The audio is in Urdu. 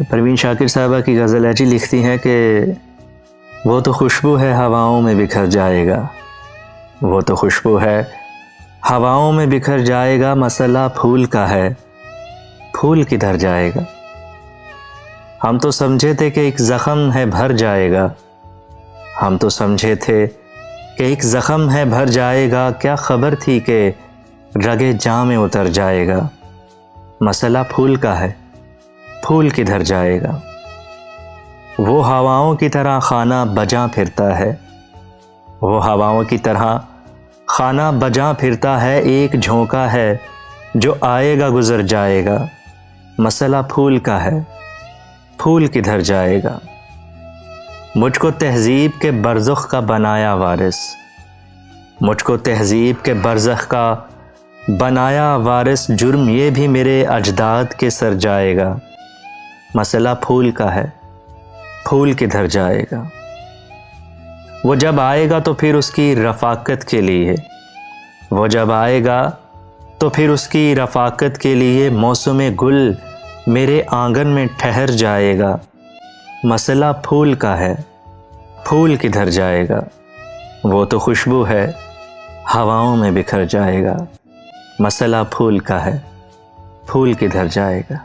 پروین شاکر صاحبہ کی غزل ایسی لکھتی ہیں کہ وہ تو خوشبو ہے ہواؤں میں بکھر جائے گا، وہ تو خوشبو ہے ہواؤں میں بکھر جائے گا، مسئلہ پھول کا ہے، پھول کدھر جائے گا۔ ہم تو سمجھے تھے کہ ایک زخم ہے بھر جائے گا، ہم تو سمجھے تھے کہ ایک زخم ہے بھر جائے گا، کیا خبر تھی کہ رگے جاں میں اتر جائے گا۔ مسئلہ پھول کا ہے، پھول کدھر جائے گا۔ وہ ہواؤں کی طرح خانہ بجاں پھرتا ہے، وہ ہواؤں کی طرح خانہ بجاں پھرتا ہے، ایک جھونکا ہے جو آئے گا گزر جائے گا۔ مسئلہ پھول کا ہے، پھول کدھر جائے گا۔ مجھ کو تہذیب کے برزخ کا بنایا وارث، مجھ کو تہذیب کے برزخ کا بنایا وارث، جرم یہ بھی میرے اجداد کے سر جائے گا۔ مسئلہ پھول کا ہے، پھول کدھر جائے گا۔ وہ جب آئے گا تو پھر اس کی رفاقت کے لیے، وہ جب آئے گا تو پھر اس کی رفاقت کے لیے، موسم گل میرے آنگن میں ٹھہر جائے گا۔ مسئلہ پھول کا ہے، پھول کدھر جائے گا۔ وہ تو خوشبو ہے ہواؤں میں بکھر جائے گا، مسئلہ پھول کا ہے، پھول کدھر جائے گا۔